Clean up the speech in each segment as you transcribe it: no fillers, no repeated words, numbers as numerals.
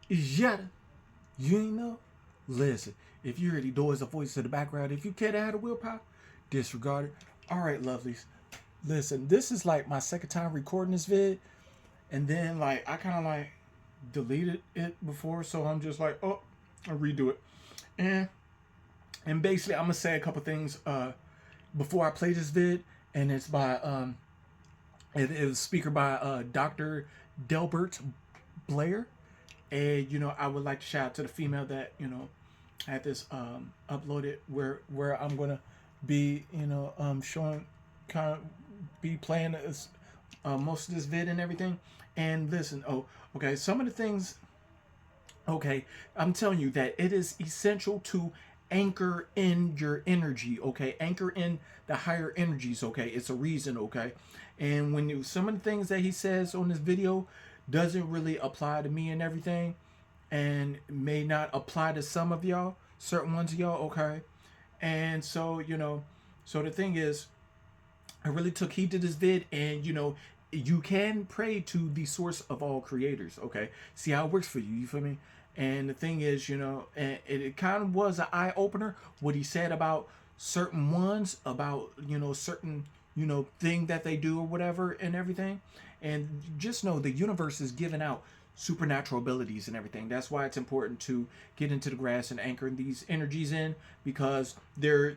Yeah, you ain't know? Listen, if you hear the doors of voices in the background, if you can't have the willpower, disregard it. All right, lovelies. Listen, this is like my second time recording this vid, and then like I kind of like deleted it before, so I'm just like, oh, I'll redo it. And and basically, I'm gonna say a couple things before I play this vid, and it's by it was speaker by Dr. Delbert Blair. And I would like to shout out to the female that had this uploaded where I'm gonna be showing kind of be playing this, most of this vid and everything. And listen, oh, okay, some of the things. Okay, I'm telling you that it is essential to anchor in your energy. Okay, anchor in the higher energies. Okay, it's a reason. Okay, and when some of the things that he says on this video doesn't really apply to me and everything, and may not apply to some of y'all, certain ones of y'all. Okay, and so so the thing is, I really took heed to this vid, and you can pray to the source of all creators. Okay, see how it works for you. You feel me? And the thing is, and it kind of was an eye opener what he said about certain ones, about certain thing that they do or whatever and everything. And just know the universe is giving out supernatural abilities and everything. That's why it's important to get into the grass and anchor these energies in, because they're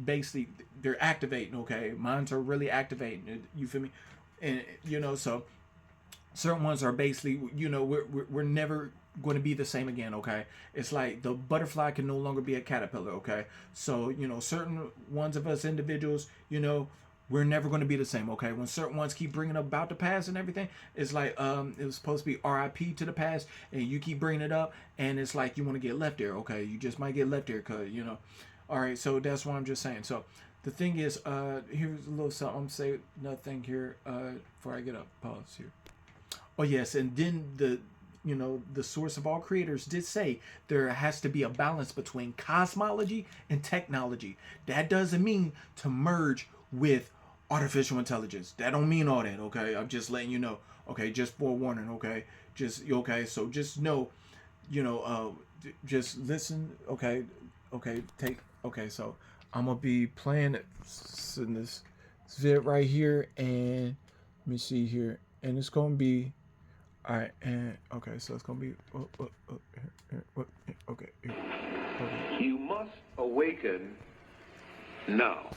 basically they're activating. Okay, minds are really activating. You feel me? And so certain ones are basically we're never going to be the same again. Okay, it's like the butterfly can no longer be a caterpillar. Okay, so certain ones of us individuals, we're never going to be the same. Okay, when certain ones keep bringing up about the past and everything, it's like it was supposed to be RIP to the past, and you keep bringing it up, and it's like you want to get left there. Okay, you just might get left there because all right, so that's what I'm just saying. So the thing is, here's a little something. I'm say nothing here before I get up. Pause here. Oh yes, and then the source of all creators did say there has to be a balance between cosmology and technology. That doesn't mean to merge with artificial intelligence. That don't mean all that. Okay, I'm just letting you know. Okay, just forewarning. Okay, just okay. So just know, just listen. Okay, okay. Take okay. So I'm gonna be playing in this vid right here, and let me see here, and it's gonna be all right, and okay, so it's gonna be okay. Okay. You must awaken now.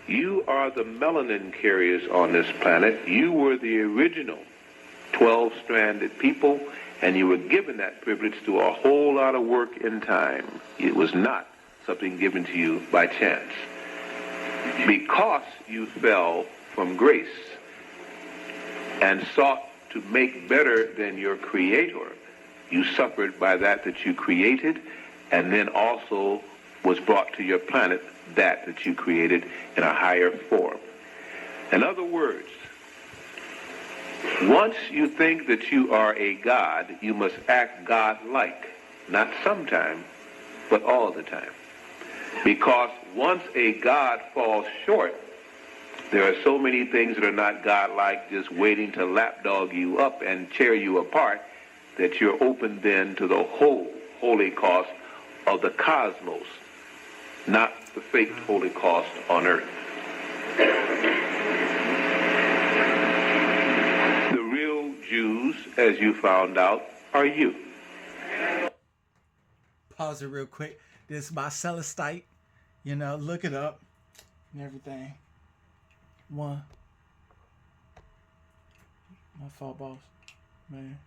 You are the melanin carriers on this planet. You were the original 12-stranded people, and you were given that privilege through a whole lot of work and time. It was not something given to you by chance. Because you fell from grace and sought to make better than your creator, you suffered by that you created, and then also was brought to your planet that you created in a higher form. In other words, once you think that you are a god, you must act god-like, not sometime, but all the time. Because once a god falls short, there are so many things that are not godlike, just waiting to lapdog you up and tear you apart, that you're open then to the whole holocaust of the cosmos, not the fake holocaust on earth. The real Jews, as you found out, are you. Pause it real quick. This is my Celestite. Look it up and everything. One. My fault, boss. Man.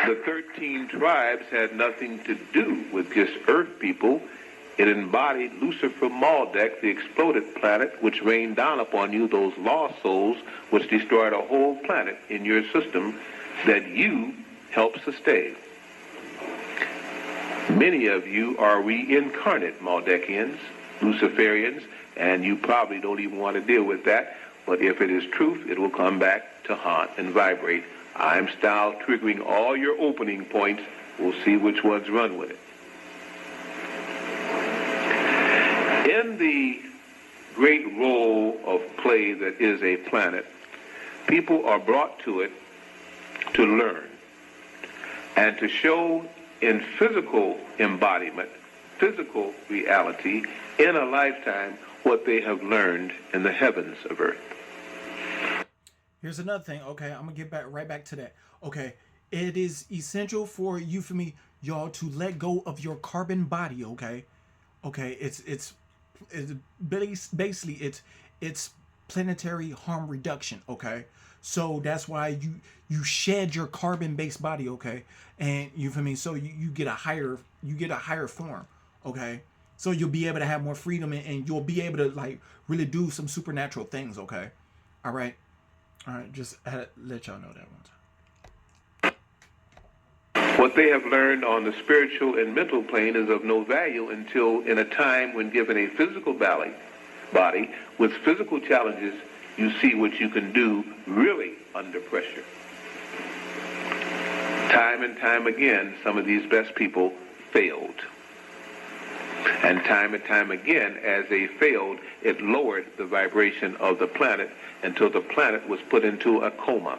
The 13 tribes had nothing to do with just earth people. It embodied Lucifer Maldek, the exploded planet, which rained down upon you those lost souls, which destroyed a whole planet in your system that you helped sustain. Many of you are reincarnate Maldekians, Luciferians, and you probably don't even want to deal with that. But if it is truth, it will come back to haunt and vibrate. I'm style triggering all your opening points. We'll see which ones run with it. In the great role of play that is a planet, People are brought to it to learn and to show in physical embodiment, physical reality, in a lifetime, what they have learned in the heavens of earth. Here's another thing. Okay, I'm gonna get right back to that. Okay, it is essential for you, for me, y'all, to let go of your carbon body. Okay, okay, it's basically it's planetary harm reduction. Okay, so that's why you shed your carbon based body. Okay, and you feel me. So you get a higher form. Okay, so you'll be able to have more freedom, and you'll be able to like really do some supernatural things. Okay, all right. All right, just had to let y'all know that one time. What they have learned on the spiritual and mental plane is of no value until in a time when given a physical body with physical challenges, you see what you can do really under pressure. Time and time again, some of these best people failed. And time again, as they failed, it lowered the vibration of the planet until the planet was put into a coma.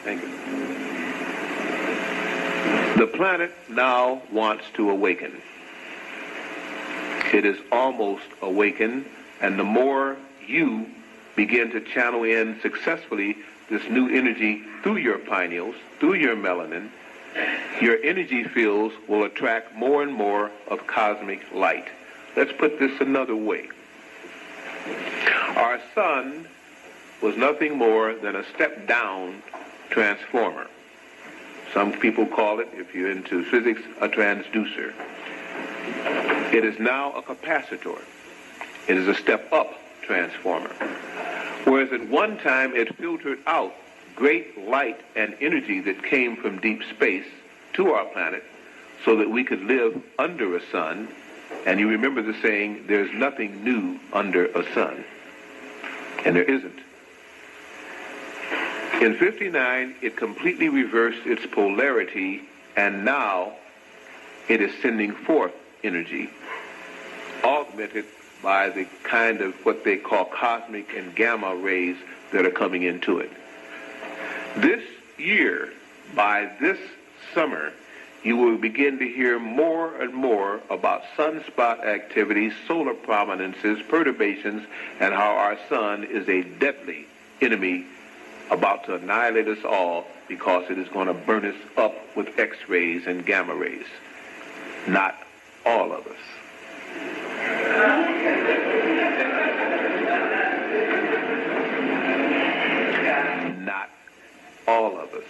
Thank you. The planet now wants to awaken. It is almost awakened, and the more you begin to channel in successfully this new energy through your pineals, through your melanin, your energy fields will attract more and more of cosmic light. Let's put this another way. Our sun was nothing more than a step-down transformer. Some people call it, if you're into physics, a transducer. It is now a capacitor. It is a step-up transformer. Whereas at one time it filtered out great light and energy that came from deep space to our planet so that we could live under a sun. And you remember the saying, there's nothing new under a sun. And there isn't. In 59, it completely reversed its polarity, and now it is sending forth energy, augmented by the kind of what they call cosmic and gamma rays that are coming into it. This year, by this summer, you will begin to hear more and more about sunspot activities, solar prominences, perturbations, and how our sun is a deadly enemy about to annihilate us all because it is going to burn us up with X-rays and gamma rays. Not all of us. Not all of us.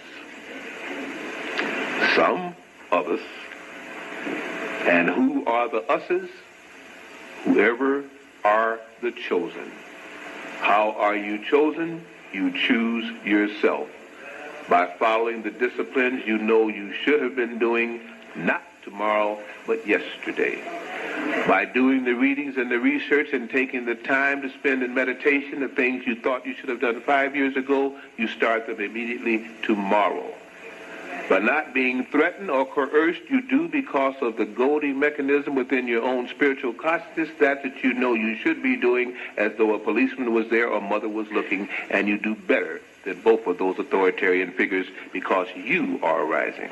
Some of us. And who are the us's? Whoever are the chosen. How are you chosen? You choose yourself by following the disciplines you know you should have been doing, not tomorrow, but yesterday. By doing the readings and the research and taking the time to spend in meditation, the things you thought you should have done 5 years ago, you start them immediately tomorrow. By not being threatened or coerced, you do because of the goading mechanism within your own spiritual consciousness, that you know you should be doing as though a policeman was there or mother was looking, and you do better than both of those authoritarian figures because you are arising.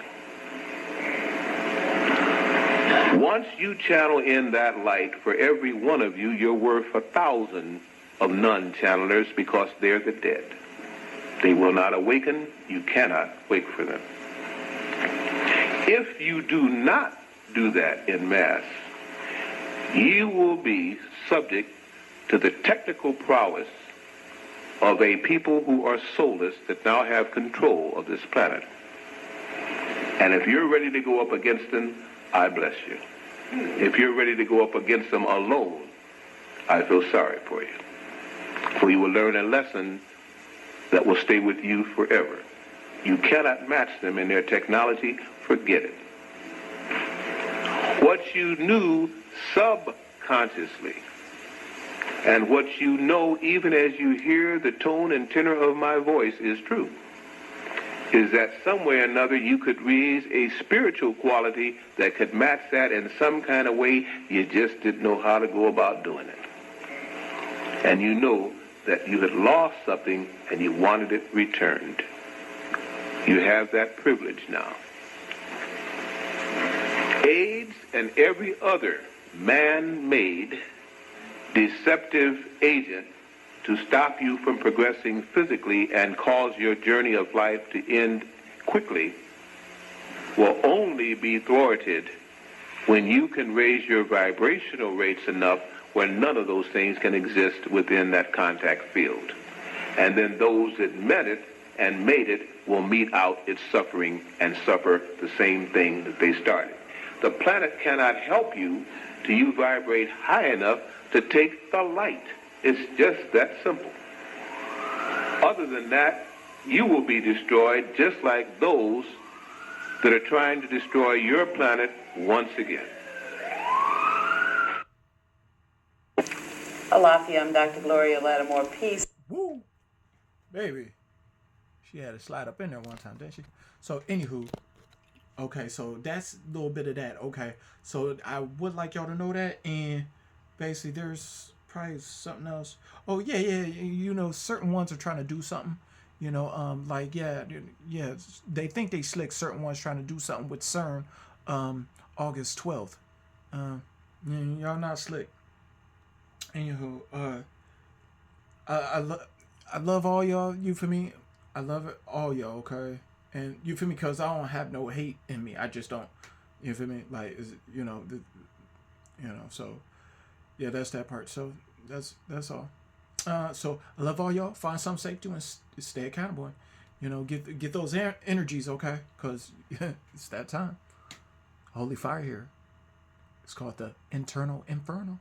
Once you channel in that light, for every one of you, you're worth 1,000 of non-channelers because they're the dead. They will not awaken. You cannot wait for them. If you do not do that in mass, you will be subject to the technical prowess of a people who are soulless that now have control of this planet. And if you're ready to go up against them, I bless you. If you're ready to go up against them alone, I feel sorry for you. For you will learn a lesson that will stay with you forever. You cannot match them in their technology. Forget it. What you knew subconsciously, and what you know even as you hear the tone and tenor of my voice is true, is that somewhere or another you could raise a spiritual quality that could match that in some kind of way. You just didn't know how to go about doing it. And you know that you had lost something and you wanted it returned. You have that privilege now. AIDS and every other man-made deceptive agent to stop you from progressing physically and cause your journey of life to end quickly will only be thwarted when you can raise your vibrational rates enough where none of those things can exist within that contact field. And then those that met it and made it will mete out its suffering and suffer the same thing that they started. The planet cannot help you till you vibrate high enough to take the light. It's just that simple. Other than that, you will be destroyed just like those that are trying to destroy your planet once again. Alafia, I'm Dr. Gloria Lattimore. Peace. Woo, baby. She had a slide up in there one time, didn't she? So, anywho, okay, so that's a little bit of that. Okay, so I would like y'all to know that, and basically, there's probably something else. Oh yeah, you know, certain ones are trying to do something. You know, like yeah, they think they slick. Certain ones trying to do something with CERN, August 12th. Y'all not slick. Anywho, I love all y'all. You feel me? I love it, all y'all. Okay, and you feel me? Cause I don't have no hate in me. I just don't. You feel me? Like you know, So yeah, that's that part. So that's all. So I love all y'all. Find something safe to and stay accountable. You know, get those energies, okay? Cause it's that time. Holy fire here. It's called the Internal Inferno.